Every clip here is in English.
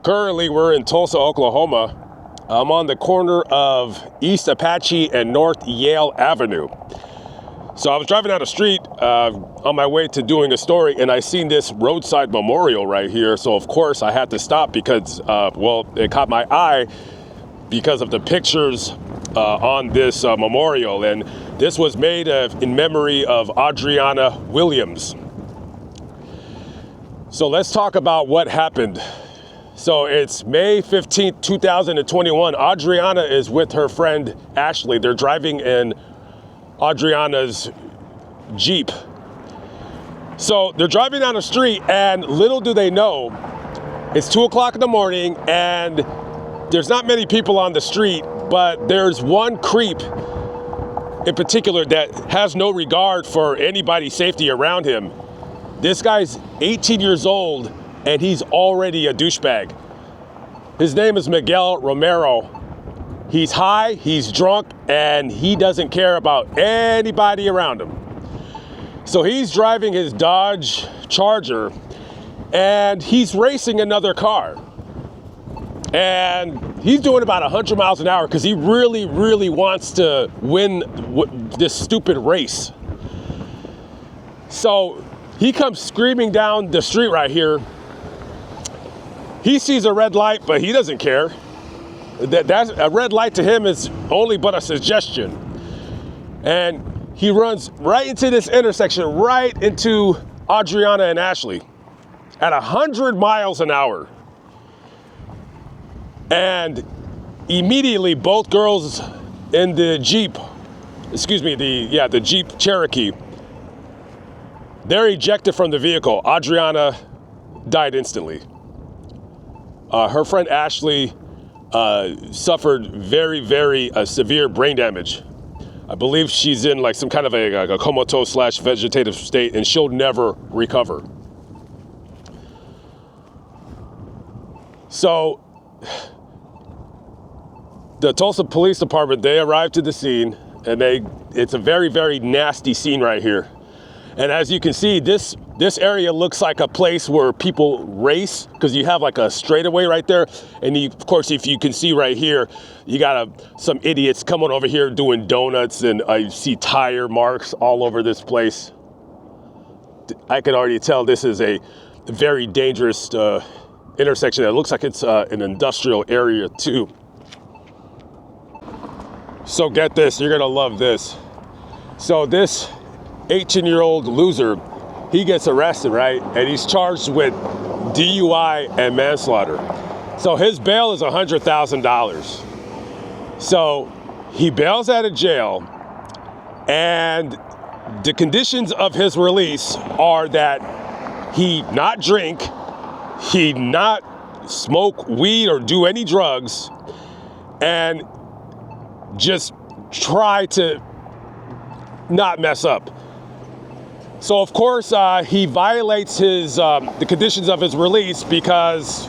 Currently, we're in Tulsa, Oklahoma. I'm on the corner of East Apache and North Yale Avenue. So I was driving down the street on my way to doing a story, and I seen this roadside memorial right here. So of course I had to stop because, well, it caught my eye because of the pictures on this memorial. And this was made in memory of Audreaunna Williams. So let's talk about what happened. So it's May 15th, 2021. Audreaunna is with her friend Ashley. They're driving in Audreaunna's Jeep. So they're driving down the street, and little do they know, it's 2 o'clock in the morning, and there's not many people on the street, but there's one creep in particular that has no regard for anybody's safety around him. This guy's 18 years old, and he's already a douchebag. His name is Miguel Romero. He's high, he's drunk, and he doesn't care about anybody around him. So he's driving his Dodge Charger, and he's racing another car. And he's doing about 100 miles an hour because he really, really wants to win this stupid race. So he comes screaming down the street right here. He sees a red light, but he doesn't care. That's a red light to him is only but a suggestion. And he runs right into this intersection, right into Audreaunna and Ashley at 100 miles an hour. And immediately both girls in the Jeep, the Jeep Cherokee, they're ejected from the vehicle. Audreaunna died instantly. Her friend Ashley suffered very, very severe brain damage. I believe she's in like some kind of a comatose / vegetative state, and she'll never recover. So the Tulsa Police Department, they arrived to the scene, and it's a very, very nasty scene right here. And as you can see, this area looks like a place where people race, because you have like a straightaway right there. And of course, if you can see right here, you got some idiots coming over here doing donuts, and I see tire marks all over this place. I can already tell this is a very dangerous intersection. It looks like it's an industrial area too. So get this, you're gonna love this. So this 18-year-old loser, he gets arrested, right? And he's charged with DUI and manslaughter. So his bail is $100,000. So he bails out of jail, and the conditions of his release are that he not drink, he not smoke weed or do any drugs, and just try to not mess up. So of course, he violates the conditions of his release because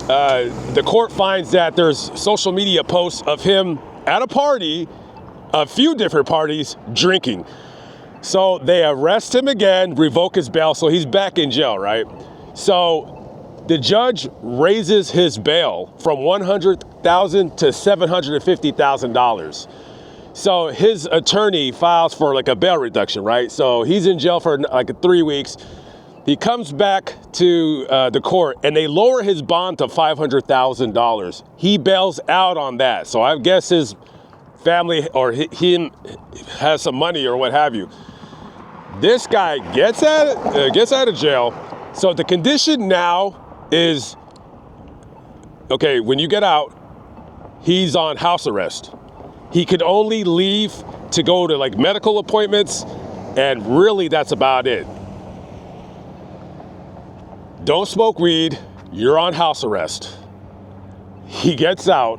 the court finds that there's social media posts of him at a party, a few different parties, drinking. So they arrest him again, revoke his bail, so he's back in jail, right? So the judge raises his bail from $100,000 to $750,000. So his attorney files for like a bail reduction, right? So he's in jail for like 3 weeks. He comes back to the court, and they lower his bond to $500,000. He bails out on that. So I guess his family or him has some money or what have you. This guy gets out of jail. So the condition now is, okay, when you get out, he's on house arrest. He could only leave to go to like medical appointments, and really that's about it. Don't smoke weed, you're on house arrest. He gets out,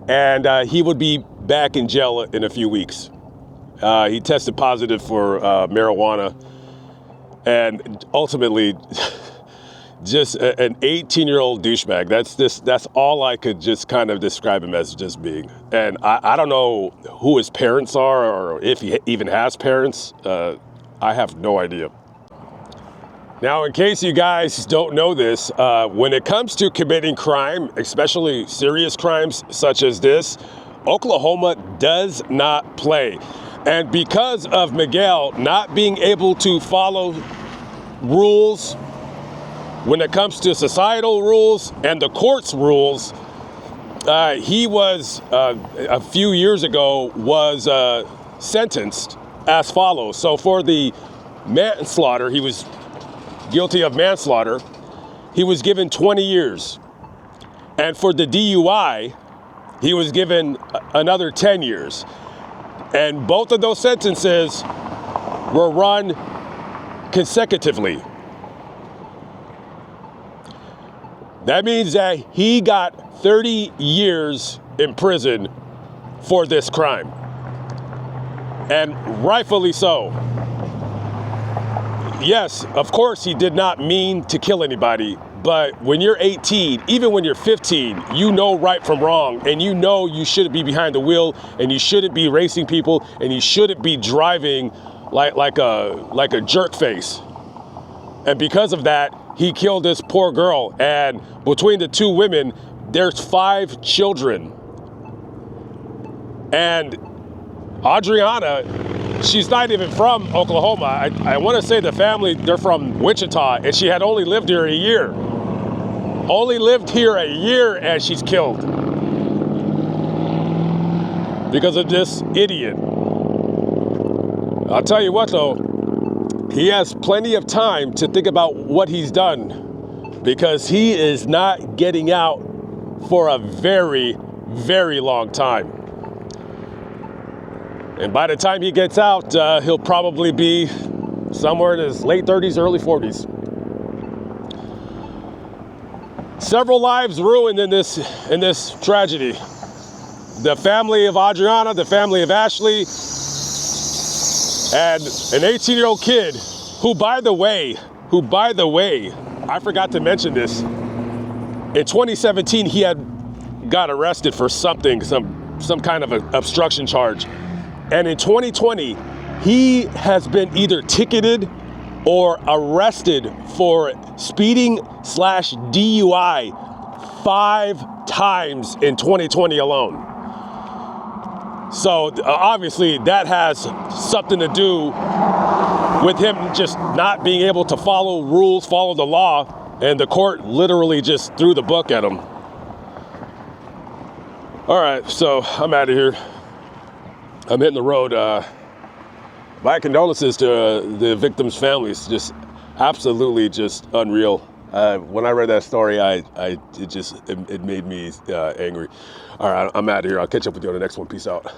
and he would be back in jail in a few weeks. He tested positive for marijuana, and ultimately just an 18-year-old douchebag. That's all I could just kind of describe him as just being. And I don't know who his parents are or if he even has parents. I have no idea. Now, in case you guys don't know this, when it comes to committing crime, especially serious crimes such as this, Oklahoma does not play. And because of Miguel not being able to follow rules when it comes to societal rules and the court's rules, he was, a few years ago, was sentenced as follows. So for the manslaughter, he was guilty of manslaughter, he was given 20 years. And for the DUI, he was given another 10 years. And both of those sentences were run consecutively. That means that he got 30 years in prison for this crime. And rightfully so. Yes, of course, he did not mean to kill anybody, but when you're 18, even when you're 15, you know right from wrong, and you know you shouldn't be behind the wheel, and you shouldn't be racing people, and you shouldn't be driving like a jerk face. And because of that, he killed this poor girl, and between the two women, there's 5 children. And Audreaunna, she's not even from Oklahoma. I want to say the family, they're from Wichita, and she had only lived here a year. Only lived here a year, and she's killed because of this idiot. I'll tell you what, though, he has plenty of time to think about what he's done, because he is not getting out for a very, very long time. And by the time he gets out, he'll probably be somewhere in his late 30s, early 40s. Several lives ruined in this tragedy. The family of Audreaunna, the family of Ashley, and an 18-year-old kid who, by the way, I forgot to mention this. In 2017, he had got arrested for something, some kind of an obstruction charge. And in 2020, he has been either ticketed or arrested for speeding / DUI 5 times in 2020 alone. So obviously that has something to do with him just not being able to follow rules, follow the law, and the court literally just threw the book at him. All right, so I'm out of here. I'm hitting the road. My condolences to the victims' families. Just absolutely just unreal. When I read that story, it made me angry. All right, I'm out of here. I'll catch up with you on the next one. Peace out.